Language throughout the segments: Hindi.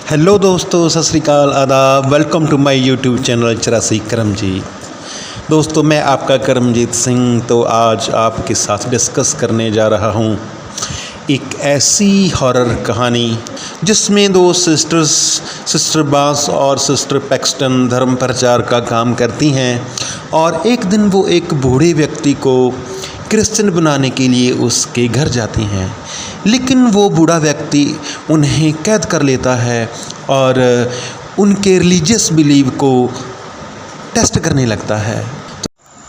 हेलो दोस्तों, सत श्री अकाल, आदाब। Welcome to my YouTube channel 84 Karamjeet. दोस्तों, मैं आपका करमजीत सिंह तो आज आपके साथ डिस्कस करने जा रहा हूँ एक ऐसी हॉरर कहानी जिसमें दो सिस्टर्स, सिस्टर बांस और सिस्टर पैक्सटन धर्म प्रचार का काम करती हैं और एक दिन वो एक बूढ़े व्यक्ति को क्रिश्चियन बनाने के लिए उसके घर जाती हैं, लेकिन वो बूढ़ा व्यक्ति उन्हें कैद कर लेता है और उनके रिलीजियस बिलीव को टेस्ट करने लगता है।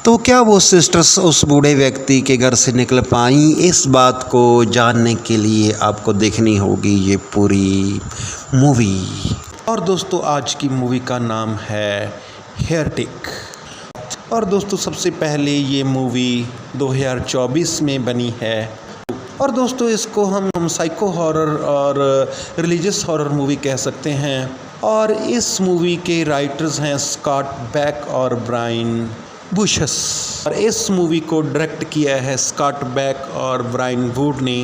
तो क्या वो सिस्टर्स उस बूढ़े व्यक्ति के घर से निकल पाई? इस बात को जानने के लिए आपको देखनी होगी ये पूरी मूवी। और दोस्तों, आज की मूवी का नाम है हेरेटिक। और दोस्तों, सबसे पहले ये मूवी 2024 में बनी है और दोस्तों इसको हम साइको हॉरर और रिलीजियस हॉरर मूवी कह सकते हैं। और इस मूवी के राइटर्स हैं स्कॉट बैक और ब्रायन बुशस और इस मूवी को डायरेक्ट किया है स्कॉट बैक और ब्रायन वुड ने।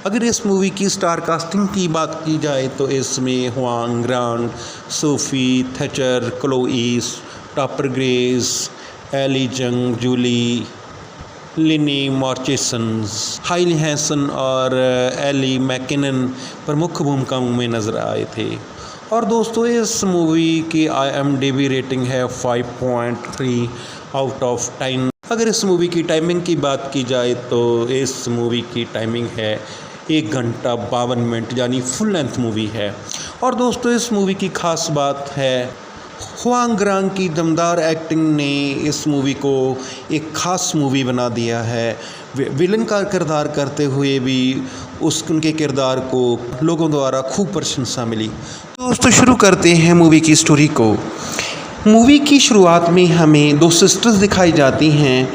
अगर इस मूवी की स्टार कास्टिंग की बात की जाए तो इसमें Huang Grant, Sophie Thatcher, Chloe Topper Grace, Ellie Jung, Julie लिनी मॉर्चेसन, हाइल हैसन और एली मैकिनन प्रमुख भूमिकाओं में नज़र आए थे। और दोस्तों, इस मूवी की IMDb रेटिंग है 5.3 आउट ऑफ 10। अगर इस मूवी की टाइमिंग की बात की जाए तो इस मूवी की टाइमिंग है 1 घंटा 52 मिनट, यानी फुल लेंथ मूवी है। और दोस्तों, इस मूवी की खास बात है हुआंग ग्रांट की दमदार एक्टिंग ने इस मूवी को एक ख़ास मूवी बना दिया है। विलन का किरदार करते हुए भी उनके किरदार को लोगों द्वारा खूब प्रशंसा मिली। दोस्तों, शुरू करते हैं मूवी की स्टोरी को। मूवी की शुरुआत में हमें दो सिस्टर्स दिखाई जाती हैं,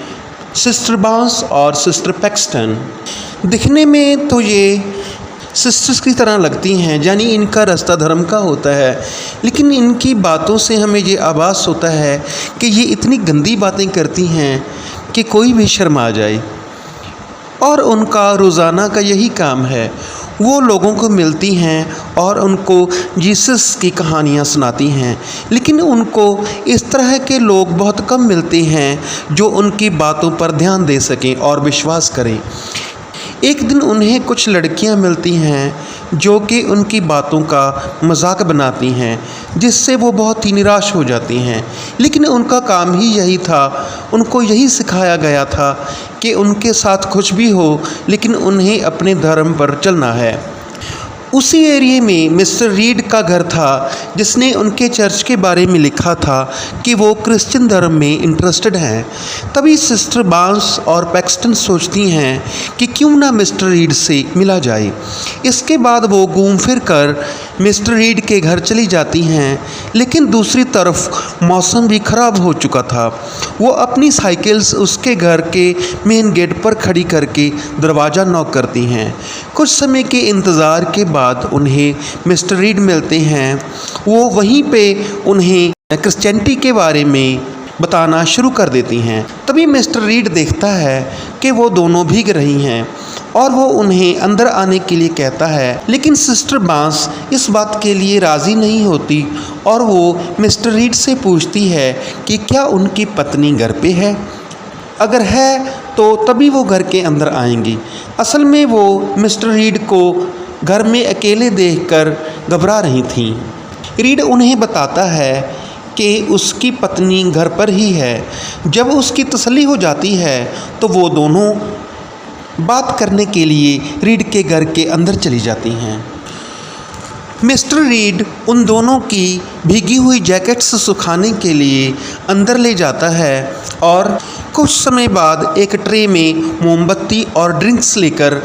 सिस्टर बांस और सिस्टर पैक्सटन। दिखने में तो ये सिस्टर्स की तरह लगती हैं, यानी इनका रास्ता धर्म का होता है, लेकिन इनकी बातों से हमें ये आभास होता है कि ये इतनी गंदी बातें करती हैं कि कोई भी शर्मा जाए। और उनका रोज़ाना का यही काम है, वो लोगों को मिलती हैं और उनको जीसस की कहानियाँ सुनाती हैं, लेकिन उनको इस तरह के लोग बहुत कम मिलते हैं जो उनकी बातों पर ध्यान दे सकें और विश्वास करें। एक दिन उन्हें कुछ लड़कियां मिलती हैं जो कि उनकी बातों का मजाक बनाती हैं, जिससे वो बहुत ही निराश हो जाती हैं, लेकिन उनका काम ही यही था। उनको यही सिखाया गया था कि उनके साथ कुछ भी हो, लेकिन उन्हें अपने धर्म पर चलना है। उसी एरिया में मिस्टर रीड का घर था, जिसने उनके चर्च के बारे में लिखा था कि वो क्रिश्चियन धर्म में इंटरेस्टेड हैं। तभी सिस्टर बांस और पैक्सटन सोचती हैं कि क्यों ना मिस्टर रीड से मिला जाए। इसके बाद वो घूम फिर कर मिस्टर रीड के घर चली जाती हैं, लेकिन दूसरी तरफ मौसम भी ख़राब हो चुका था। वो अपनी साइकिल्स उसके घर के मेन गेट पर खड़ी करके दरवाज़ा नॉक करती हैं। कुछ समय के इंतज़ार के बाद उन्हें मिस्टर रीड मिलते हैं। वो वहीं पे उन्हें क्रिश्चियनिटी के बारे में बताना शुरू कर देती हैं। तभी मिस्टर रीड देखता है कि वो दोनों भीग रही हैं और वो उन्हें अंदर आने के लिए कहता है, लेकिन सिस्टर बांस इस बात के लिए राज़ी नहीं होती और वो मिस्टर रीड से पूछती है कि क्या उनकी पत्नी घर पे है। अगर है तो तभी वो घर के अंदर आएंगी। असल में वो मिस्टर रीड को घर में अकेले देखकर घबरा रही थीं। रीड उन्हें बताता है कि उसकी पत्नी घर पर ही है। जब उसकी तसल्ली हो जाती है तो वो दोनों बात करने के लिए रीड के घर के अंदर चली जाती हैं। मिस्टर रीड उन दोनों की भीगी हुई जैकेट्स सुखाने के लिए अंदर ले जाता है और कुछ समय बाद एक ट्रे में मोमबत्ती और ड्रिंक्स लेकर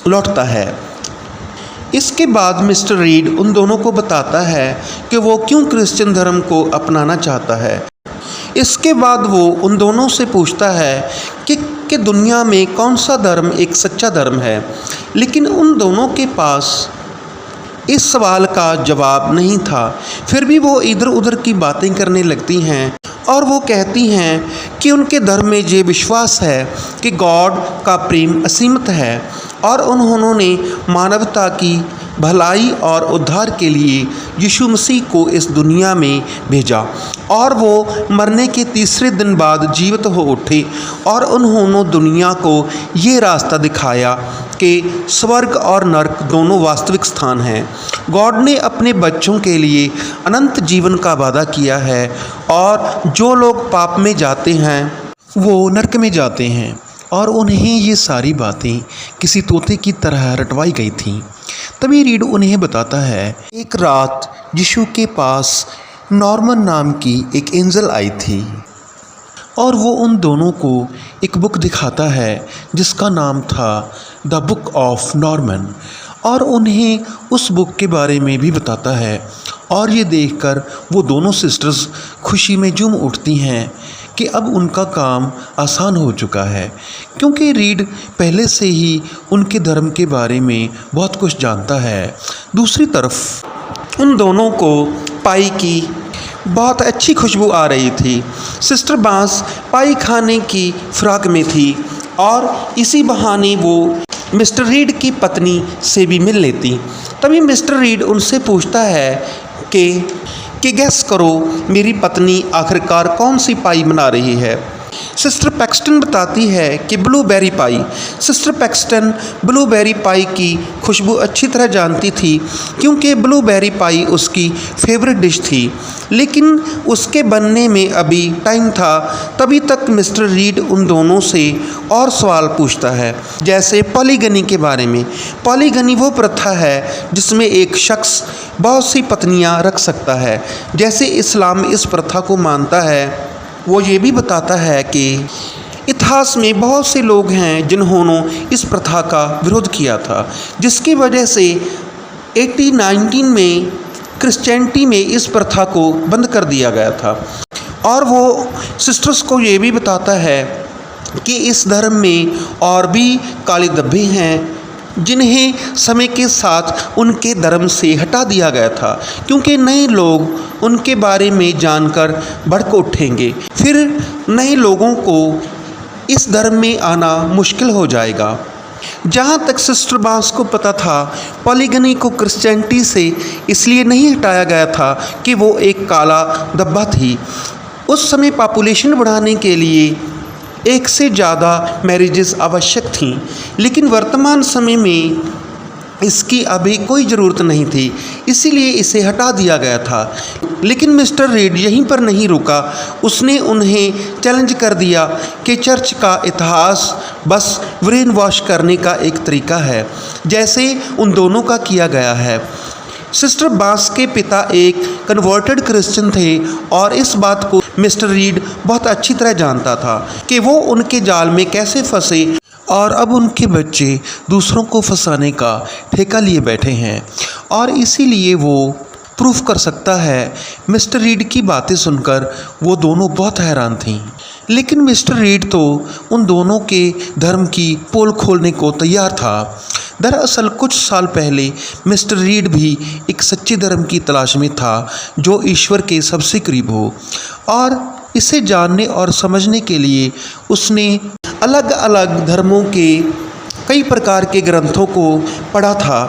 लौटता है। इसके बाद मिस्टर रीड उन दोनों को बताता है कि वो क्यों क्रिश्चियन धर्म को अपनाना चाहता है। इसके बाद वो उन दोनों से पूछता है कि दुनिया में कौन सा धर्म एक सच्चा धर्म है, लेकिन उन दोनों के पास इस सवाल का जवाब नहीं था। फिर भी वो इधर उधर की बातें करने लगती हैं और वो कहती हैं कि उनके धर्म में ये विश्वास है कि गॉड का प्रेम असीमित है और उन्होंने मानवता की भलाई और उद्धार के लिए यीशु मसीह को इस दुनिया में भेजा और वो मरने के तीसरे दिन बाद जीवित हो उठे और उन्होंने दुनिया को ये रास्ता दिखाया कि स्वर्ग और नरक दोनों वास्तविक स्थान हैं। गॉड ने अपने बच्चों के लिए अनंत जीवन का वादा किया है और जो लोग पाप में जाते हैं वो नरक में जाते हैं और उन्हें ये सारी बातें किसी तोते की तरह रटवाई गई थीं। तभी रीड उन्हें बताता है, एक रात यीशु के पास नॉर्मन नाम की एक एंजल आई थी और वो उन दोनों को एक बुक दिखाता है जिसका नाम था द बुक ऑफ नॉर्मन और उन्हें उस बुक के बारे में भी बताता है। और ये देखकर वो दोनों सिस्टर्स खुशी में झूम उठती हैं कि अब उनका काम आसान हो चुका है, क्योंकि रीड पहले से ही उनके धर्म के बारे में बहुत कुछ जानता है। दूसरी तरफ उन दोनों को पाई की बहुत अच्छी खुशबू आ रही थी। सिस्टर बांस पाई खाने की फ्राक में थी और इसी बहाने वो मिस्टर रीड की पत्नी से भी मिल लेती। तभी मिस्टर रीड उनसे पूछता है कि गैस करो मेरी पत्नी आखिरकार कौन सी पाई बना रही है। सिस्टर पैक्सटन बताती है कि ब्लूबेरी पाई। सिस्टर पैक्सटन ब्लूबेरी पाई की खुशबू अच्छी तरह जानती थी क्योंकि ब्लूबेरी पाई उसकी फेवरेट डिश थी, लेकिन उसके बनने में अभी टाइम था। तभी तक मिस्टर रीड उन दोनों से और सवाल पूछता है, जैसे पॉलीगनी के बारे में। पॉलीगनी वो प्रथा है जिसमें एक शख्स बहुत सी पत्नियां रख सकता है, जैसे इस्लाम इस प्रथा को मानता है। वो ये भी बताता है कि इतिहास में बहुत से लोग हैं जिन्होंने इस प्रथा का विरोध किया था, जिसकी वजह से 1819 में क्रिश्चियनिटी में इस प्रथा को बंद कर दिया गया था। और वो सिस्टर्स को ये भी बताता है कि इस धर्म में और भी काले धब्बे हैं जिन्हें समय के साथ उनके धर्म से हटा दिया गया था, क्योंकि नए लोग उनके बारे में जानकर भड़क उठेंगे। फिर नए लोगों को इस धर्म में आना मुश्किल हो जाएगा। जहाँ तक सिस्टर बांस को पता था, पॉलीगनी को क्रिश्चियनिटी से इसलिए नहीं हटाया गया था कि वो एक काला धब्बा थी। उस समय पॉपुलेशन बढ़ाने के लिए एक से ज़्यादा मैरिजेस आवश्यक थीं, लेकिन वर्तमान समय में इसकी अभी कोई ज़रूरत नहीं थी, इसीलिए इसे हटा दिया गया था। लेकिन मिस्टर रीड यहीं पर नहीं रुका। उसने उन्हें चैलेंज कर दिया कि चर्च का इतिहास बस ब्रेन वॉश करने का एक तरीका है, जैसे उन दोनों का किया गया है। सिस्टर बांस के पिता एक कन्वर्टेड क्रिश्चियन थे और इस बात को मिस्टर रीड बहुत अच्छी तरह जानता था कि वो उनके जाल में कैसे फंसे और अब उनके बच्चे दूसरों को फंसाने का ठेका लिए बैठे हैं, और इसीलिए वो प्रूफ कर सकता है। मिस्टर रीड की बातें सुनकर वो दोनों बहुत हैरान थीं, लेकिन मिस्टर रीड तो उन दोनों के धर्म की पोल खोलने को तैयार था। दरअसल कुछ साल पहले मिस्टर रीड भी एक सच्चे धर्म की तलाश में था जो ईश्वर के सबसे करीब हो, और इसे जानने और समझने के लिए उसने अलग अलग धर्मों के कई प्रकार के ग्रंथों को पढ़ा था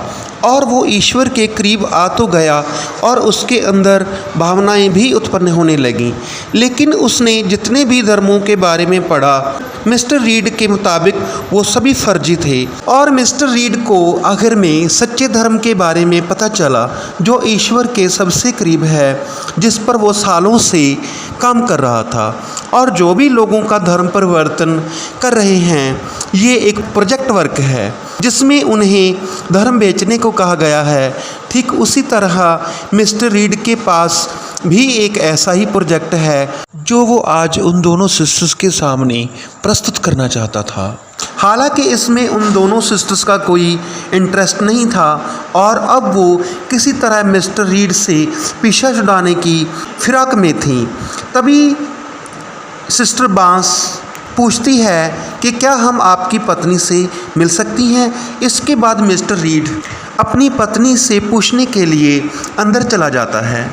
और वो ईश्वर के करीब आ तो गया और उसके अंदर भावनाएं भी उत्पन्न होने लगीं। लेकिन उसने जितने भी धर्मों के बारे में पढ़ा, मिस्टर रीड के मुताबिक वो सभी फर्जी थे, और मिस्टर रीड को आखिर में सच्चे धर्म के बारे में पता चला जो ईश्वर के सबसे करीब है, जिस पर वो सालों से काम कर रहा था। और जो भी लोगों का धर्म परिवर्तन कर रहे हैं, ये एक प्रोजेक्ट वर्क है जिसमें उन्हें धर्म बेचने को कहा गया है। ठीक उसी तरह मिस्टर रीड के पास भी एक ऐसा ही प्रोजेक्ट है जो वो आज उन दोनों सिस्टर्स के सामने प्रस्तुत करना चाहता था। हालांकि इसमें उन दोनों सिस्टर्स का कोई इंटरेस्ट नहीं था और अब वो किसी तरह मिस्टर रीड से पीछा छुड़ाने की फिराक में थी। तभी सिस्टर बांस पूछती है कि क्या हम आपकी पत्नी से मिल सकती हैं। इसके बाद मिस्टर रीड अपनी पत्नी से पूछने के लिए अंदर चला जाता है।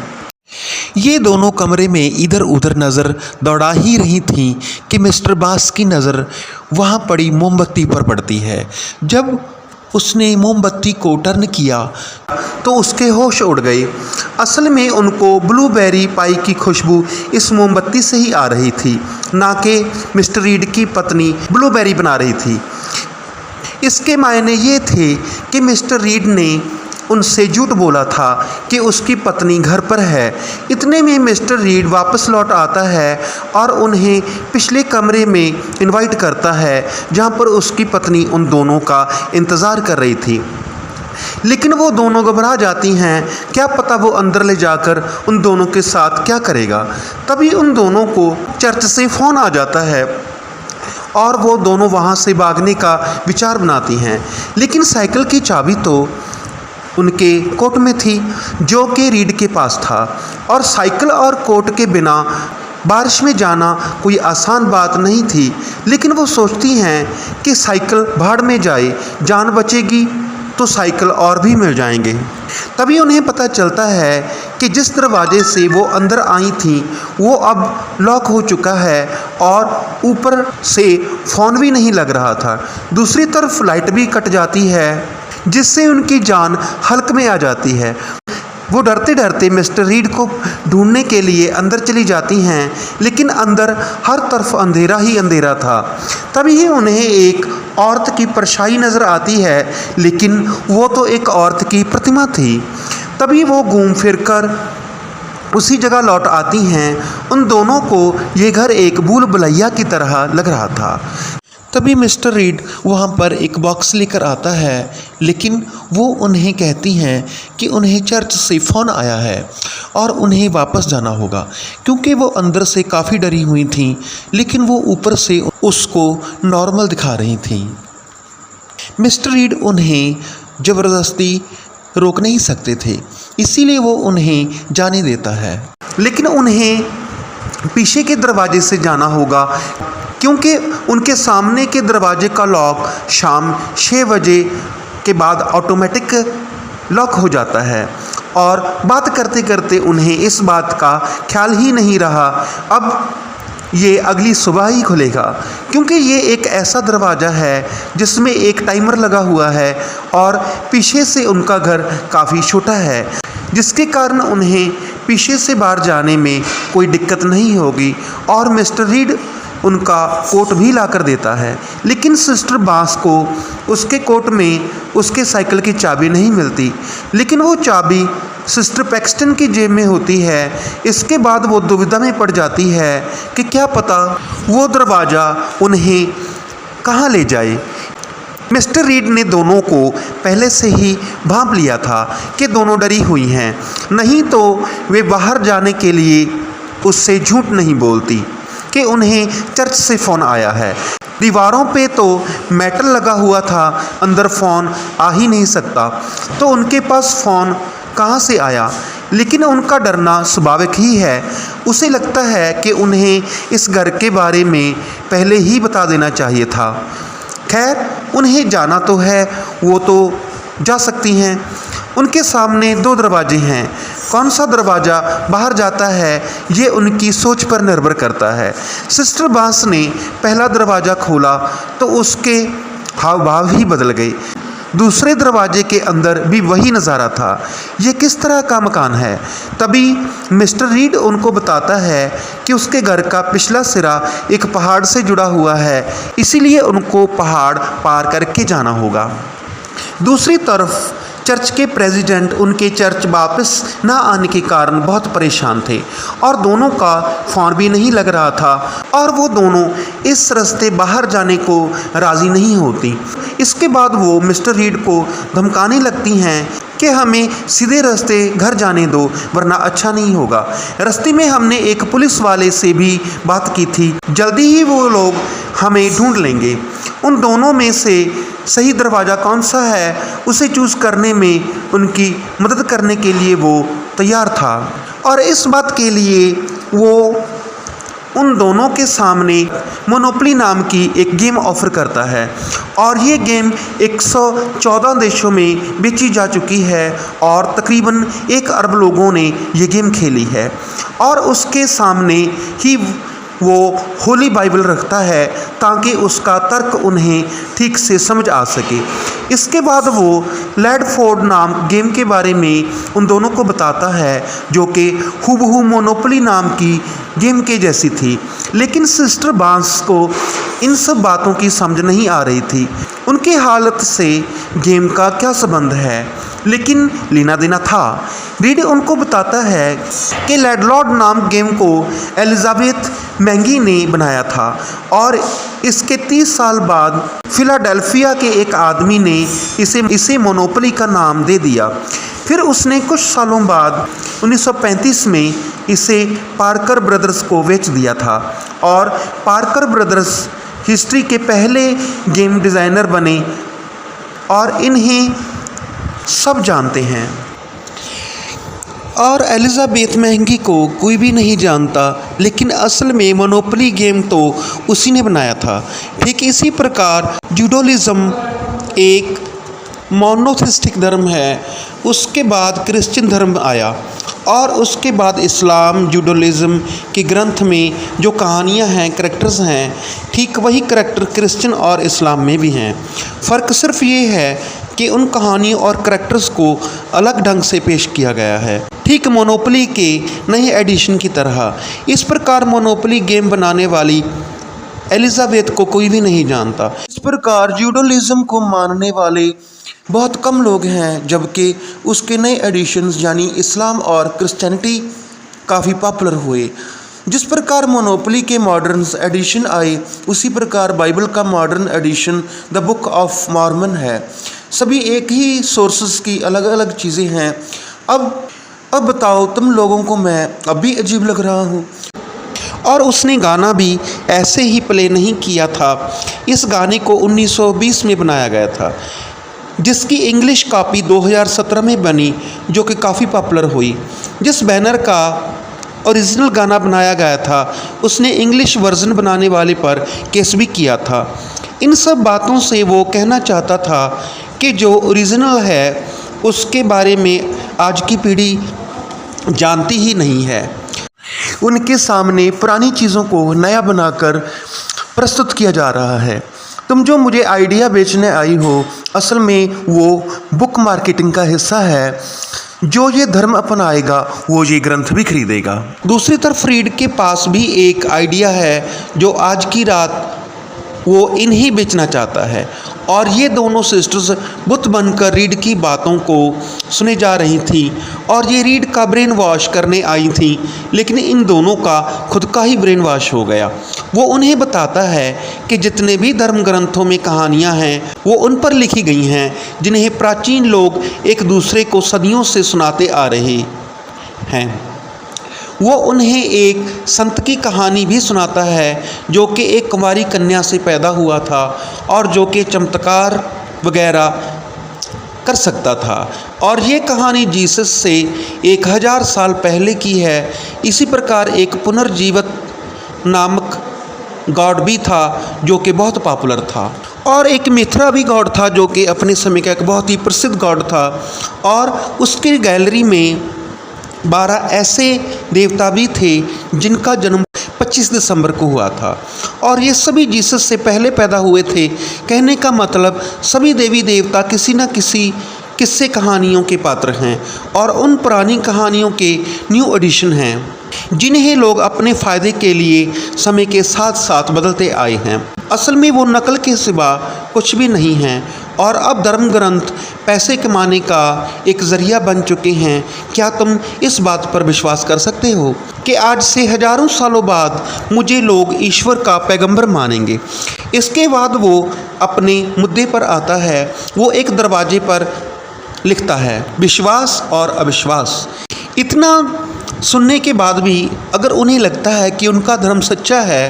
ये दोनों कमरे में इधर उधर नज़र दौड़ा ही रही थीं कि मिस्टर बांस की नज़र वहाँ पड़ी मोमबत्ती पर पड़ती है। जब उसने मोमबत्ती को टर्न किया तो उसके होश उड़ गए। असल में उनको ब्लूबेरी पाई की खुशबू इस मोमबत्ती से ही आ रही थी, ना कि मिस्टर रीड की पत्नी ब्लूबेरी बना रही थी। इसके मायने ये थे कि मिस्टर रीड ने उनसे झूठ बोला था कि उसकी पत्नी घर पर है। इतने में मिस्टर रीड वापस लौट आता है और उन्हें पिछले कमरे में इनवाइट करता है जहां पर उसकी पत्नी उन दोनों का इंतज़ार कर रही थी। लेकिन वो दोनों घबरा जाती हैं, क्या पता वो अंदर ले जाकर उन दोनों के साथ क्या करेगा। तभी उन दोनों को चर्च से फ़ोन आ जाता है और वो दोनों वहाँ से भागने का विचार बनाती हैं। लेकिन साइकिल की चाबी तो उनके कोट में थी जो कि रीड के पास था, और साइकिल और कोट के बिना बारिश में जाना कोई आसान बात नहीं थी। लेकिन वो सोचती हैं कि साइकिल भाड़ में जाए, जान बचेगी तो साइकिल और भी मिल जाएंगे। तभी उन्हें पता चलता है कि जिस दरवाजे से वो अंदर आई थी वो अब लॉक हो चुका है और ऊपर से फ़ोन भी नहीं लग रहा था। दूसरी तरफ लाइट भी कट जाती है जिससे उनकी जान हल्क में आ जाती है। वो डरते डरते मिस्टर रीड को ढूंढने के लिए अंदर चली जाती हैं, लेकिन अंदर हर तरफ अंधेरा ही अंधेरा था। तभी उन्हें एक औरत की परछाई नज़र आती है, लेकिन वो तो एक औरत की प्रतिमा थी। तभी वो घूम फिर कर उसी जगह लौट आती हैं। उन दोनों को ये घर एक भूल भुलैया की तरह लग रहा था। तभी मिस्टर रीड वहाँ पर एक बॉक्स लेकर आता है, लेकिन वो उन्हें कहती हैं कि उन्हें चर्च से फ़ोन आया है और उन्हें वापस जाना होगा, क्योंकि वो अंदर से काफ़ी डरी हुई थीं, लेकिन वो ऊपर से उसको नॉर्मल दिखा रही थीं। मिस्टर रीड उन्हें ज़बरदस्ती रोक नहीं सकते थे, इसीलिए वो उन्हें जाने देता है। लेकिन उन्हें पीछे के दरवाजे से जाना होगा, क्योंकि उनके सामने के दरवाजे का लॉक शाम 6 बजे के बाद ऑटोमेटिक लॉक हो जाता है। और बात करते करते उन्हें इस बात का ख्याल ही नहीं रहा अब ये अगली सुबह ही खुलेगा, क्योंकि ये एक ऐसा दरवाज़ा है जिसमें एक टाइमर लगा हुआ है और पीछे से उनका घर काफ़ी छोटा है, जिसके कारण उन्हें पीछे से बाहर जाने में कोई दिक्कत नहीं होगी। और मिस्टर रीड उनका कोट भी ला कर देता है, लेकिन सिस्टर बांस को उसके कोट में उसके साइकिल की चाबी नहीं मिलती, लेकिन वो चाबी सिस्टर पैक्सटन की जेब में होती है। इसके बाद वो दुविधा में पड़ जाती है कि क्या पता वो दरवाज़ा उन्हें कहाँ ले जाए। मिस्टर रीड ने दोनों को पहले से ही भांप लिया था कि दोनों डरी हुई हैं, नहीं तो वे बाहर जाने के लिए उससे झूठ नहीं बोलती कि उन्हें चर्च से फ़ोन आया है। दीवारों पे तो मेटल लगा हुआ था, अंदर फ़ोन आ ही नहीं सकता, तो उनके पास फ़ोन कहाँ से आया। लेकिन उनका डरना स्वाभाविक ही है। उसे लगता है कि उन्हें इस घर के बारे में पहले ही बता देना चाहिए था। खैर, उन्हें जाना तो है, वो तो जा सकती हैं। उनके सामने 2 दरवाजे हैं, कौन सा दरवाज़ा बाहर जाता है ये उनकी सोच पर निर्भर करता है। सिस्टर बांस ने पहला दरवाज़ा खोला तो उसके हाव भाव ही बदल गए। दूसरे दरवाजे के अंदर भी वही नज़ारा था। ये किस तरह का मकान है। तभी मिस्टर रीड उनको बताता है कि उसके घर का पिछला सिरा एक पहाड़ से जुड़ा हुआ है, इसीलिए उनको पहाड़ पार करके जाना होगा। दूसरी तरफ चर्च के प्रेसिडेंट उनके चर्च वापस ना आने के कारण बहुत परेशान थे और दोनों का फ़ोन भी नहीं लग रहा था, और वो दोनों इस रास्ते बाहर जाने को राज़ी नहीं होती। इसके बाद वो मिस्टर रीड को धमकाने लगती हैं कि हमें सीधे रास्ते घर जाने दो, वरना अच्छा नहीं होगा। रास्ते में हमने एक पुलिस वाले से भी बात की थी, जल्दी ही वो लोग हमें ढूंढ लेंगे। उन दोनों में से सही दरवाज़ा कौन सा है उसे चूज़ करने में उनकी मदद करने के लिए वो तैयार था, और इस बात के लिए वो उन दोनों के सामने मोनोपोली नाम की एक गेम ऑफ़र करता है। और ये गेम 114 देशों में बेची जा चुकी है और तकरीबन 1 अरब लोगों ने ये गेम खेली है। और उसके सामने ही वो होली बाइबल रखता है ताकि उसका तर्क उन्हें ठीक से समझ आ सके। इसके बाद वो लैडफोर्ड नाम गेम के बारे में उन दोनों को बताता है जो कि हूबहू मोनोपोली नाम की गेम के जैसी थी। लेकिन सिस्टर बांस को इन सब बातों की समझ नहीं आ रही थी। उनकी हालत से गेम का क्या संबंध है, लेकिन लेना देना था। रीड उनको बताता है कि लैंडलॉर्ड नाम गेम को एलिजाबेथ मैंगी ने बनाया था और इसके 30 साल बाद फिलाडेल्फिया के एक आदमी ने इसे मोनोपोली का नाम दे दिया। फिर उसने कुछ सालों बाद 1935 में इसे पार्कर ब्रदर्स को बेच दिया था और पार्कर ब्रदर्स हिस्ट्री के पहले गेम डिज़ाइनर बने और इन्हें सब जानते हैं। और एलिजाबेथ महंगी को कोई भी नहीं जानता, लेकिन असल में मोनोपोली गेम तो उसी ने बनाया था। ठीक इसी प्रकार जूडोलिज्म एक मोनोथिस्टिक धर्म है, उसके बाद क्रिश्चियन धर्म आया और उसके बाद इस्लाम। जूडोलिज्म के ग्रंथ में जो कहानियाँ हैं, करैक्टर्स हैं, ठीक वही करैक्टर क्रिश्चियन और इस्लाम में भी हैं। फ़र्क सिर्फ ये है कि उन कहानियों और करैक्टर्स को अलग ढंग से पेश किया गया है, ठीक मोनोपोली के नए एडिशन की तरह। इस प्रकार मोनोपोली गेम बनाने वाली एलिजाबेथ को कोई भी नहीं जानता। इस प्रकार जूडोलिज्म को मानने वाले बहुत कम लोग हैं, जबकि उसके नए एडिशंस यानी इस्लाम और क्रिश्चियनिटी काफ़ी पॉपुलर हुए। जिस प्रकार मोनोपोली के मॉडर्न एडिशन आए, उसी प्रकार बाइबल का modern edition the Book of Mormon है। सभी एक ही सोर्सेस की अलग अलग चीज़ें हैं। अब बताओ तुम लोगों को मैं अब भी अजीब लग रहा हूँ? और उसने गाना भी ऐसे ही प्ले नहीं किया था। इस गाने को 1920 में बनाया गया था, जिसकी इंग्लिश कॉपी 2017 में बनी, जो कि काफ़ी पॉपुलर हुई। जिस बैनर का ओरिजिनल गाना बनाया गया था, उसने इंग्लिश वर्जन बनाने वाले पर केस भी किया था। इन सब बातों से वो कहना चाहता था कि जो ओरिजिनल है उसके बारे में आज की पीढ़ी जानती ही नहीं है। उनके सामने पुरानी चीज़ों को नया बनाकर प्रस्तुत किया जा रहा है। तुम जो मुझे आइडिया बेचने आई हो, असल में वो बुक मार्केटिंग का हिस्सा है। जो ये धर्म अपनाएगा वो ये ग्रंथ भी खरीदेगा। दूसरी तरफ रीड के पास भी एक आइडिया है जो आज की रात वो इन्हीं बेचना चाहता है। और ये दोनों सिस्टर्स बुत बनकर रीड की बातों को सुने जा रही थी और ये रीड का ब्रेन वॉश करने आई थी, लेकिन इन दोनों का खुद का ही ब्रेन वॉश हो गया। वो उन्हें बताता है कि जितने भी धर्म ग्रंथों में कहानियाँ हैं वो उन पर लिखी गई हैं जिन्हें प्राचीन लोग एक दूसरे को सदियों से सुनाते आ रहे हैं। वो उन्हें एक संत की कहानी भी सुनाता है जो कि एक कुंवारी कन्या से पैदा हुआ था और जो कि चमत्कार वगैरह कर सकता था। और ये कहानी जीसस से 1000 साल पहले की है। इसी प्रकार एक पुनर्जीवित नामक गॉड भी था जो कि बहुत पॉपुलर था, और एक मिथ्रा भी गॉड था जो कि अपने समय का एक बहुत ही प्रसिद्ध गॉड था। और उसकी गैलरी में 12 ऐसे देवता भी थे जिनका जन्म 25 दिसंबर को हुआ था और ये सभी जीसस से पहले पैदा हुए थे। कहने का मतलब सभी देवी देवता किसी न किसी किस्से कहानियों के पात्र हैं और उन पुरानी कहानियों के न्यू एडिशन हैं जिन्हें लोग अपने फ़ायदे के लिए समय के साथ साथ बदलते आए हैं। असल में वो नकल के सिवा कुछ भी नहीं हैं और अब धर्म ग्रंथ पैसे कमाने का एक ज़रिया बन चुके हैं। क्या तुम इस बात पर विश्वास कर सकते हो कि आज से हज़ारों सालों बाद मुझे लोग ईश्वर का पैगंबर मानेंगे? इसके बाद वो अपने मुद्दे पर आता है। वो एक दरवाजे पर लिखता है विश्वास और अविश्वास। इतना सुनने के बाद भी अगर उन्हें लगता है कि उनका धर्म सच्चा है,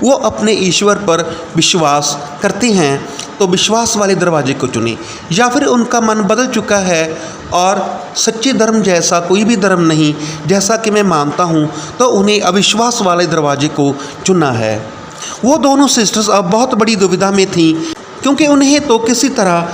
वो अपने ईश्वर पर विश्वास करते हैं, तो विश्वास वाले दरवाजे को चुनें। या फिर उनका मन बदल चुका है और सच्चे धर्म जैसा कोई भी धर्म नहीं जैसा कि मैं मानता हूँ, तो उन्हें अविश्वास वाले दरवाजे को चुनना है। वो दोनों सिस्टर्स अब बहुत बड़ी दुविधा में थीं क्योंकि उन्हें तो किसी तरह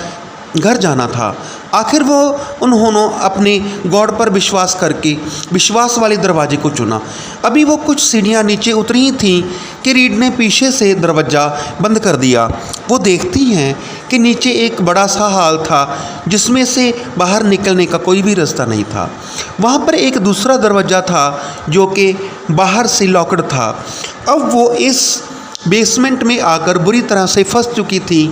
घर जाना था आखिर वो उन्होंने अपने गॉड पर विश्वास करके विश्वास वाले दरवाजे को चुना। अभी वो कुछ सीढ़ियाँ नीचे उतरी ही थीं कि रीड ने पीछे से दरवाज़ा बंद कर दिया। वो देखती हैं कि नीचे एक बड़ा सा हॉल था जिसमें से बाहर निकलने का कोई भी रास्ता नहीं था। वहाँ पर एक दूसरा दरवाज़ा था जो कि बाहर से लॉक्ड था। अब वो इस बेसमेंट में आकर बुरी तरह से फंस चुकी थी।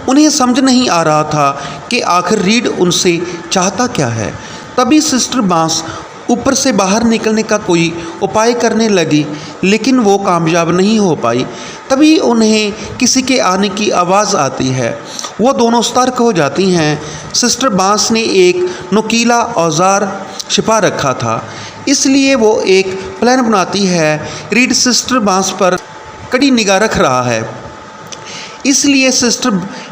उन्हें समझ नहीं आ रहा था कि आखिर रीड उनसे चाहता क्या है। तभी सिस्टर बांस ऊपर से बाहर निकलने का कोई उपाय करने लगी, लेकिन वो कामयाब नहीं हो पाई। तभी उन्हें किसी के आने की आवाज़ आती है। वो दोनों सतर्क हो जाती हैं। सिस्टर बांस ने एक नुकीला औजार छिपा रखा था, इसलिए वो एक प्लान बनाती है। रीड सिस्टर बांस पर कड़ी निगाह रख रहा है, इसलिए सिस्टर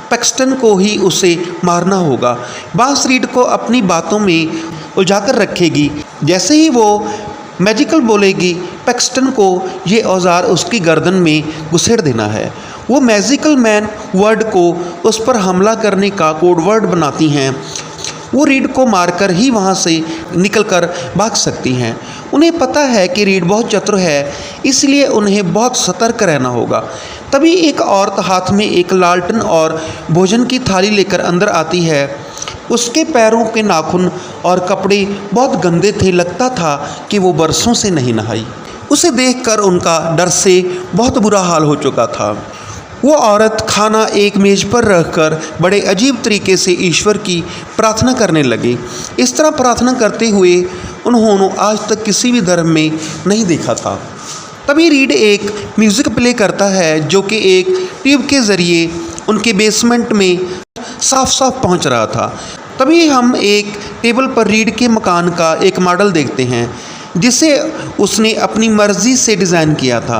पैक्सटन को ही उसे मारना होगा। बांस रीड को अपनी बातों में उलझाकर रखेगी। जैसे ही वो मैजिकल बोलेगी, पैक्सटन को ये औजार उसकी गर्दन में घुसेड़ देना है। वो मैजिकल मैन वर्ड को उस पर हमला करने का कोड वर्ड बनाती हैं। वो रीड को मारकर ही वहाँ से निकलकर भाग सकती हैं। उन्हें पता है कि रीड बहुत चतुर है, इसलिए उन्हें बहुत सतर्क रहना होगा। तभी एक औरत हाथ में एक लालटेन और भोजन की थाली लेकर अंदर आती है। उसके पैरों के नाखून और कपड़े बहुत गंदे थे। लगता था कि वो बरसों से नहीं नहाई। उसे देखकर उनका डर से बहुत बुरा हाल हो चुका था। वो औरत खाना एक मेज़ पर रखकर बड़े अजीब तरीके से ईश्वर की प्रार्थना करने लगी। इस तरह प्रार्थना करते हुए उन्होंने आज तक किसी भी धर्म में नहीं देखा था। तभी रीड एक म्यूज़िक प्ले करता है जो कि एक ट्यूब के ज़रिए उनके बेसमेंट में साफ साफ पहुंच रहा था। तभी हम एक टेबल पर रीड के मकान का एक मॉडल देखते हैं जिसे उसने अपनी मर्ज़ी से डिज़ाइन किया था।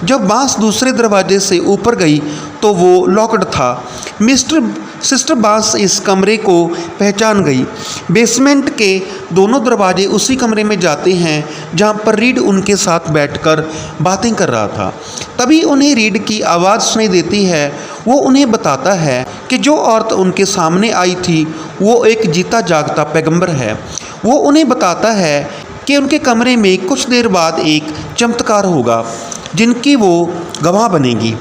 जब बांस दूसरे दरवाजे से ऊपर गई तो वो लॉक्ड था। सिस्टर बांस इस कमरे को पहचान गई। बेसमेंट के दोनों दरवाजे उसी कमरे में जाते हैं जहां पर रीड उनके साथ बैठकर बातें कर रहा था। तभी उन्हें रीड की आवाज़ सुनाई देती है। वो उन्हें बताता है कि जो औरत उनके सामने आई थी वो एक जीता जागता पैगंबर है। वो उन्हें बताता है कि उनके कमरे में कुछ देर बाद एक चमत्कार होगा जिनकी वो गवाह बनेगी।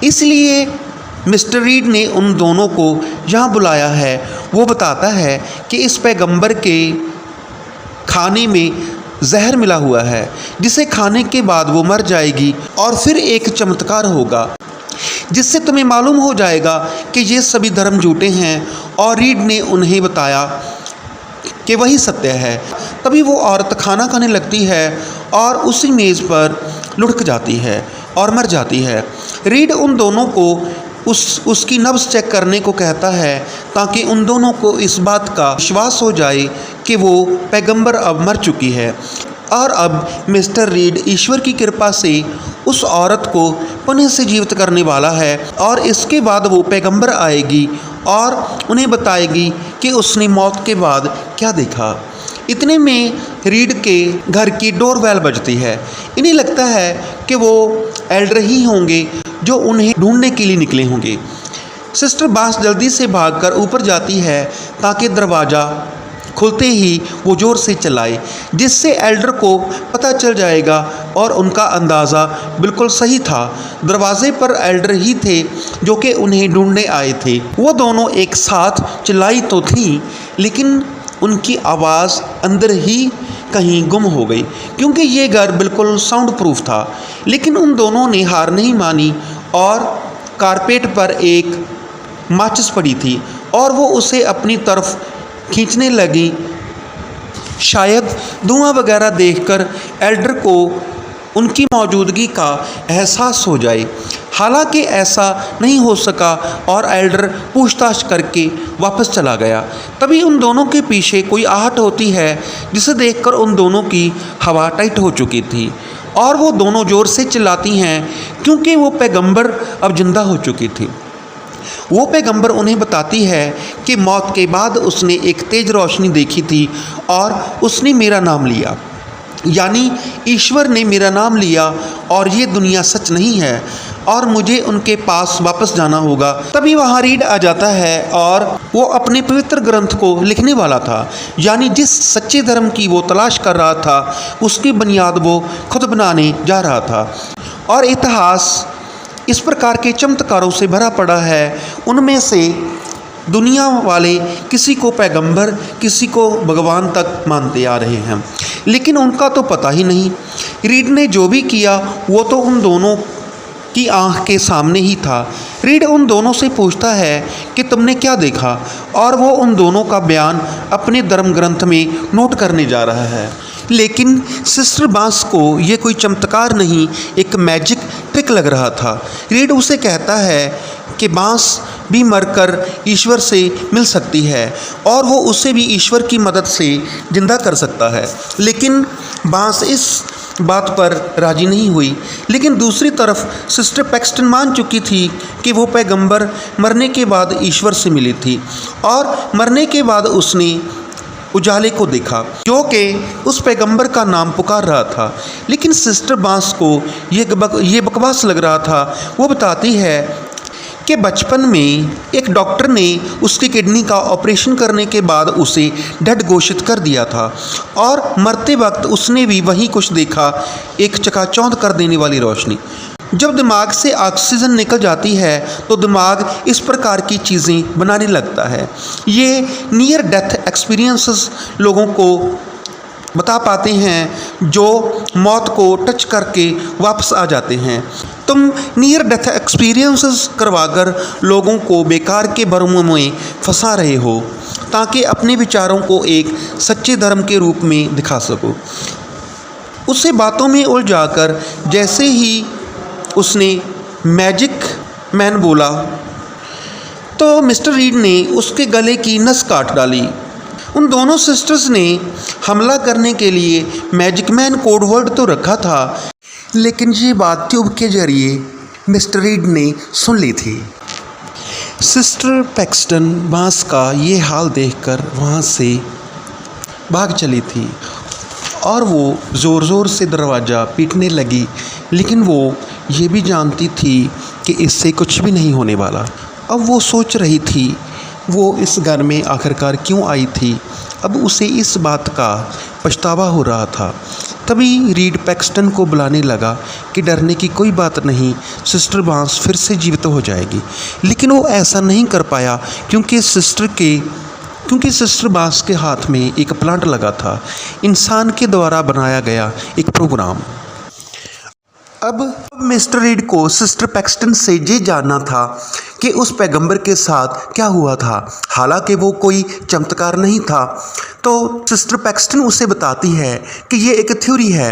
इसलिए मिस्टर रीड ने उन दोनों को यहाँ बुलाया है। वो बताता है कि इस पैगंबर के खाने में जहर मिला हुआ है जिसे खाने के बाद वो मर जाएगी और फिर एक चमत्कार होगा जिससे तुम्हें मालूम हो जाएगा कि ये सभी धर्म झूठे हैं। और रीड ने उन्हें बताया कि वही सत्य है। तभी वो औरत खाना खाने लगती है और उसी मेज़ पर लुढ़क जाती है और मर जाती है। रीड उन दोनों को उसकी नब्ज़ चेक करने को कहता है ताकि उन दोनों को इस बात का विश्वास हो जाए कि वो पैगंबर अब मर चुकी है। और अब मिस्टर रीड ईश्वर की कृपा से उस औरत को पुनः से जीवित करने वाला है और इसके बाद वो पैगंबर आएगी और उन्हें बताएगी कि उसने मौत के बाद क्या देखा। इतने में रीड के घर की डोरबेल बजती है। इन्हें लगता है कि वो एल्डर ही होंगे जो उन्हें ढूंढने के लिए निकले होंगे। सिस्टर बांस जल्दी से भागकर ऊपर जाती है ताकि दरवाज़ा खुलते ही वो ज़ोर से चिल्लाए, जिससे एल्डर को पता चल जाएगा। और उनका अंदाज़ा बिल्कुल सही था। दरवाजे पर एल्डर ही थे जो कि उन्हें ढूंढने आए थे। वो दोनों एक साथ चिल्लाई तो थी, लेकिन उनकी आवाज़ अंदर ही कहीं गुम हो गई क्योंकि ये घर बिल्कुल साउंड प्रूफ था। लेकिन उन दोनों ने हार नहीं मानी और कारपेट पर एक माचिस पड़ी थी और वो उसे अपनी तरफ खींचने लगी। शायद धुआं वगैरह देखकर एल्डर को उनकी मौजूदगी का एहसास हो जाए। हालांकि ऐसा नहीं हो सका और एल्डर पूछताछ करके वापस चला गया। तभी उन दोनों के पीछे कोई आहट होती है जिसे देखकर उन दोनों की हवा टाइट हो चुकी थी और वो दोनों ज़ोर से चिल्लाती हैं क्योंकि वो पैगंबर अब जिंदा हो चुकी थी। वो पैगंबर उन्हें बताती है कि मौत के बाद उसने एक तेज रोशनी देखी थी और उसने मेरा नाम लिया, यानी ईश्वर ने मेरा नाम लिया और ये दुनिया सच नहीं है और मुझे उनके पास वापस जाना होगा। तभी वहाँ रीड आ जाता है और वो अपने पवित्र ग्रंथ को लिखने वाला था, यानी जिस सच्चे धर्म की वो तलाश कर रहा था उसकी बुनियाद वो खुद बनाने जा रहा था। और इतिहास इस प्रकार के चमत्कारों से भरा पड़ा है। उनमें से दुनिया वाले किसी को पैगंबर, किसी को भगवान तक मानते आ रहे हैं, लेकिन उनका तो पता ही नहीं। रीड ने जो भी किया वो तो उन दोनों की आंख के सामने ही था। रीड उन दोनों से पूछता है कि तुमने क्या देखा, और वो उन दोनों का बयान अपने धर्म ग्रंथ में नोट करने जा रहा है। लेकिन सिस्टर बांस को ये कोई चमत्कार नहीं, एक मैजिक ट्रिक लग रहा था। रीड उसे कहता है कि बांस भी मरकर ईश्वर से मिल सकती है और वो उसे भी ईश्वर की मदद से जिंदा कर सकता है। लेकिन बांस इस बात पर राजी नहीं हुई। लेकिन दूसरी तरफ सिस्टर पैक्सटन मान चुकी थी कि वो पैगंबर मरने के बाद ईश्वर से मिली थी, और मरने के बाद उसने उजाले को देखा जो कि उस पैगंबर का नाम पुकार रहा था। लेकिन सिस्टर बांस को ये बकवास लग रहा था। वो बताती है कि बचपन में एक डॉक्टर ने उसकी किडनी का ऑपरेशन करने के बाद उसे डेड घोषित कर दिया था, और मरते वक्त उसने भी वही कुछ देखा, एक चकाचौंध कर देने वाली रोशनी। जब दिमाग से ऑक्सीजन निकल जाती है तो दिमाग इस प्रकार की चीज़ें बनाने लगता है। ये नियर डेथ एक्सपीरियंसेस लोगों को बता पाते हैं जो मौत को टच करके वापस आ जाते हैं। तुम नियर डेथ एक्सपीरियंसेस करवाकर लोगों को बेकार के भ्रमों में फंसा रहे हो ताकि अपने विचारों को एक सच्चे धर्म के रूप में दिखा सको। उसे बातों में उलझाकर जैसे ही उसने मैजिक मैन बोला तो मिस्टर रीड ने उसके गले की नस काट डाली। उन दोनों सिस्टर्स ने हमला करने के लिए मैजिक मैन कोड वर्ड तो रखा था, लेकिन ये बात ट्यूब के जरिए मिस्टर रीड ने सुन ली थी। सिस्टर पैक्सटन बांस का ये हाल देखकर वहाँ से भाग चली थी और वो ज़ोर ज़ोर से दरवाज़ा पीटने लगी, लेकिन वो ये भी जानती थी कि इससे कुछ भी नहीं होने वाला। अब वो सोच रही थी वो इस घर में आखिरकार क्यों आई थी। अब उसे इस बात का पछतावा हो रहा था। तभी रीड पैक्सटन को बुलाने लगा कि डरने की कोई बात नहीं, सिस्टर बांस फिर से जीवित हो जाएगी। लेकिन वो ऐसा नहीं कर पाया क्योंकि सिस्टर बांस के हाथ में एक प्लांट लगा था, इंसान के द्वारा बनाया गया एक प्रोग्राम। अब मिस्टर रीड को सिस्टर पैक्सटन से ये जानना था कि उस पैगंबर के साथ क्या हुआ था। हालांकि वो कोई चमत्कार नहीं था, तो सिस्टर पैक्सटन उसे बताती है कि ये एक थ्योरी है।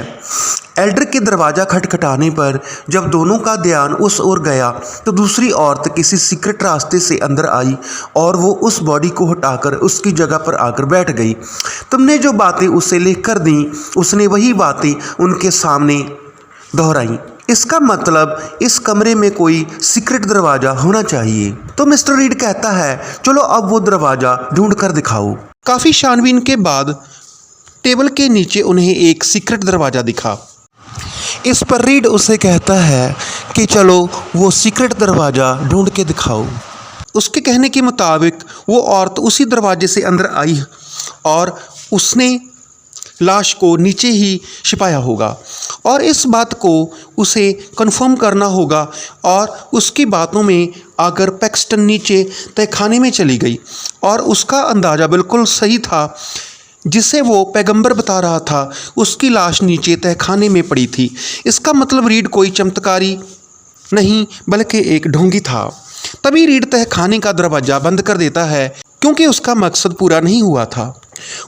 एल्डर के दरवाज़ा खटखटाने पर जब दोनों का ध्यान उस ओर गया तो दूसरी औरत किसी सीक्रेट रास्ते से अंदर आई और वो उस बॉडी को हटाकर उसकी जगह पर आकर बैठ गई। तुमने जो बातें उसे लिख कर दी उसने वही बातें उनके सामने दोहराई। इसका मतलब इस कमरे में कोई सीक्रेट दरवाज़ा होना चाहिए। तो मिस्टर रीड कहता है चलो अब वो दरवाज़ा ढूंढ कर दिखाओ। काफ़ी छानबीन के बाद टेबल के नीचे उन्हें एक सीक्रेट दरवाज़ा दिखा। इस पर रीड उसे कहता है कि चलो वो सीक्रेट दरवाज़ा ढूंढ के दिखाओ। उसके कहने के मुताबिक वो औरत उसी दरवाजे से अंदर आई और उसने लाश को नीचे ही छिपाया होगा, और इस बात को उसे कंफर्म करना होगा। और उसकी बातों में आकर पैक्सटन नीचे तहखाने में चली गई और उसका अंदाज़ा बिल्कुल सही था। जिसे वो पैगंबर बता रहा था उसकी लाश नीचे तहखाने में पड़ी थी। इसका मतलब रीड कोई चमत्कारी नहीं बल्कि एक ढोंगी था। तभी रीड तहखाने का दरवाज़ा बंद कर देता है क्योंकि उसका मकसद पूरा नहीं हुआ था।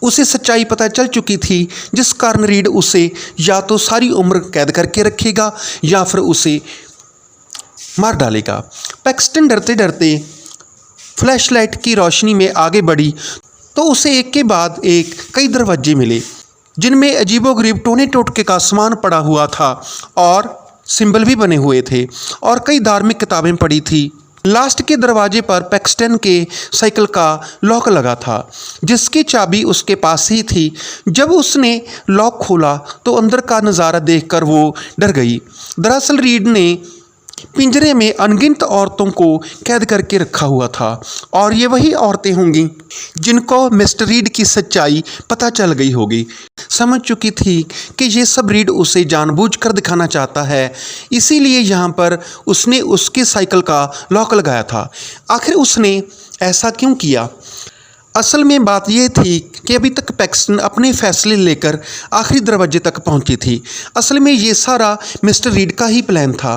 उसे सच्चाई पता चल चुकी थी, जिस कारण रीड उसे या तो सारी उम्र कैद करके रखेगा या फिर उसे मार डालेगा। पैक्सटन डरते डरते फ्लैशलाइट की रोशनी में आगे बढ़ी तो उसे एक के बाद एक कई दरवाजे मिले जिनमें अजीबोगरीब टोने टोटके का सामान पड़ा हुआ था और सिंबल भी बने हुए थे और कई धार्मिक किताबें पड़ी थी। लास्ट के दरवाजे पर पैक्सटन के साइकिल का लॉक लगा था जिसकी चाबी उसके पास ही थी। जब उसने लॉक खोला तो अंदर का नज़ारा देखकर वो डर गई। दरअसल रीड ने पिंजरे में अनगिनत औरतों को कैद करके रखा हुआ था और ये वही औरतें होंगी जिनको मिस्टर रीड की सच्चाई पता चल गई होगी। समझ चुकी थी कि ये सब रीड उसे जानबूझकर दिखाना चाहता है, इसीलिए यहाँ पर उसने उसके साइकिल का लॉक लगाया था। आखिर उसने ऐसा क्यों किया? असल में बात यह थी कि अभी तक पैक्सटन अपने फैसले लेकर आखिरी दरवाजे तक पहुंची थी। असल में ये सारा मिस्टर रीड का ही प्लान था।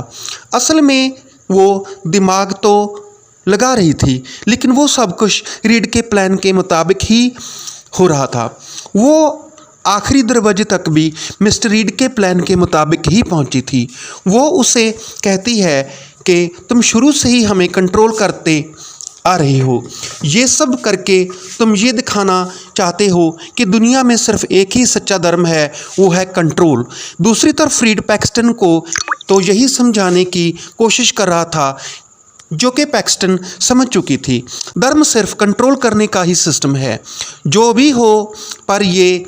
असल में वो दिमाग तो लगा रही थी, लेकिन वो सब कुछ रीड के प्लान के मुताबिक ही हो रहा था। वो आखिरी दरवाजे तक भी मिस्टर रीड के प्लान के मुताबिक ही पहुंची थी। वो उसे कहती है कि तुम शुरू से ही हमें कंट्रोल करते आ रहे हो, ये सब करके तुम ये दिखाना चाहते हो कि दुनिया में सिर्फ एक ही सच्चा धर्म है, वो है कंट्रोल। दूसरी तरफ रीड पैक्सटन को तो यही समझाने की कोशिश कर रहा था जो कि पैक्सटन समझ चुकी थी। धर्म सिर्फ कंट्रोल करने का ही सिस्टम है, जो भी हो, पर ये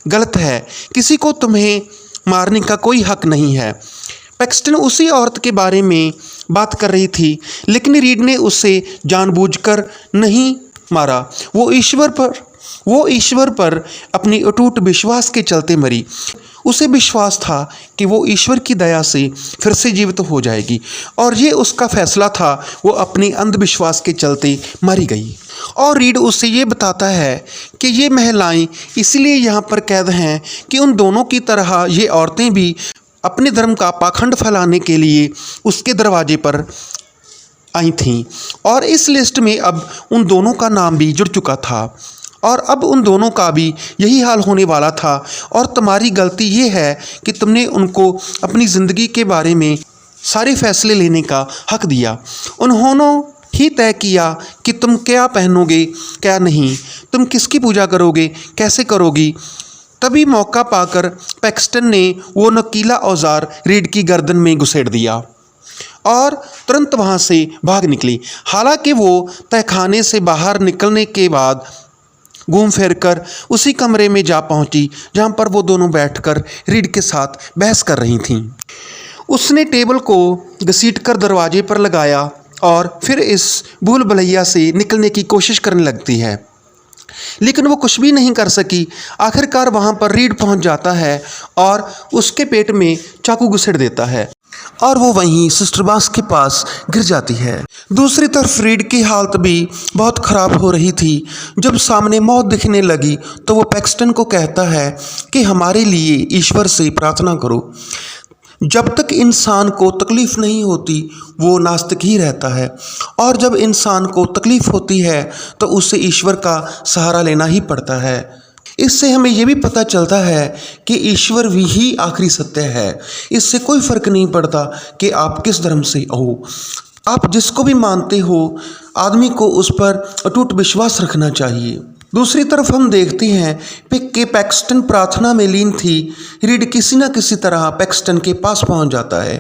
गलत है। किसी को तुम्हें मारने का कोई हक नहीं है। पैक्सटन उसी औरत के बारे में बात कर रही थी, लेकिन रीड ने उसे जानबूझकर नहीं मारा। वो ईश्वर पर अपनी अटूट विश्वास के चलते मरी। उसे विश्वास था कि वो ईश्वर की दया से फिर से जीवित हो जाएगी, और ये उसका फैसला था। वो अपने अंधविश्वास के चलते मारी गई। और रीड उसे ये बताता है कि ये महिलाएं इसलिए यहाँ पर कैद हैं कि उन दोनों की तरह ये औरतें भी अपने धर्म का पाखंड फैलाने के लिए उसके दरवाजे पर आई थीं, और इस लिस्ट में अब उन दोनों का नाम भी जुड़ चुका था, और अब उन दोनों का भी यही हाल होने वाला था। और तुम्हारी गलती ये है कि तुमने उनको अपनी ज़िंदगी के बारे में सारे फैसले लेने का हक दिया। उन्होंने ही तय किया कि तुम क्या पहनोगे, क्या नहीं, तुम किसकी पूजा करोगे, कैसे करोगी। तभी मौका पाकर पैक्सटन ने वो नकीला औजार रीड की गर्दन में घुसेड़ दिया और तुरंत वहाँ से भाग निकली। हालांकि वो तहखाने से बाहर निकलने के बाद घूम फिर कर उसी कमरे में जा पहुँची जहाँ पर वो दोनों बैठकर रीड के साथ बहस कर रही थीं। उसने टेबल को घसीटकर दरवाजे पर लगाया और फिर इस भूल भुलैया से निकलने की कोशिश करने लगती है, लेकिन वो कुछ भी नहीं कर सकी। आखिरकार वहाँ पर रीड पहुँच जाता है और उसके पेट में चाकू घुसेड़ देता है और वो वहीं सिस्टर बास के पास गिर जाती है। दूसरी तरफ रीड की हालत भी बहुत ख़राब हो रही थी। जब सामने मौत दिखने लगी तो वो पैक्सटन को कहता है कि हमारे लिए ईश्वर से प्रार्थना करो। जब तक इंसान को तकलीफ़ नहीं होती वो नास्तिक ही रहता है, और जब इंसान को तकलीफ़ होती है तो उसे ईश्वर का सहारा लेना ही पड़ता है। इससे हमें ये भी पता चलता है कि ईश्वर भी ही आखिरी सत्य है। इससे कोई फ़र्क नहीं पड़ता कि आप किस धर्म से हो, आप जिसको भी मानते हो, आदमी को उस पर अटूट विश्वास रखना चाहिए। दूसरी तरफ हम देखते हैं कि पैक्सटन प्रार्थना में लीन थी। रीड किसी न किसी तरह पैक्सटन के पास पहुंच जाता है।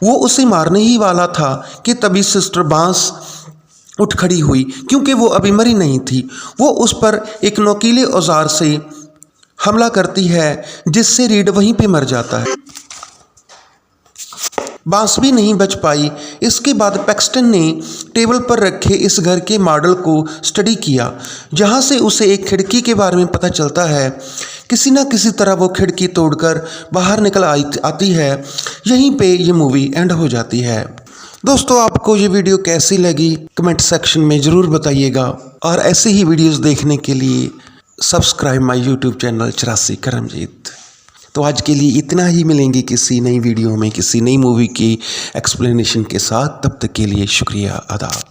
वो उसे मारने ही वाला था कि तभी सिस्टर बांस उठ खड़ी हुई, क्योंकि वो अभी मरी नहीं थी। वो उस पर एक नोकीले औजार से हमला करती है, जिससे रीड वहीं पे मर जाता है। बांस भी नहीं बच पाई। इसके बाद पैक्सटन ने टेबल पर रखे इस घर के मॉडल को स्टडी किया, जहां से उसे एक खिड़की के बारे में पता चलता है। किसी न किसी तरह वो खिड़की तोड़कर बाहर निकल आती है। यहीं पे ये मूवी एंड हो जाती है। दोस्तों, आपको ये वीडियो कैसी लगी कमेंट सेक्शन में ज़रूर बताइएगा, और ऐसे ही वीडियोस देखने के लिए subscribe my YouTube channel 84 Karamjeet. तो आज के लिए इतना ही। मिलेंगे किसी नई वीडियो में किसी नई मूवी की एक्सप्लेनेशन के साथ। तब तक के लिए शुक्रिया, आदाब।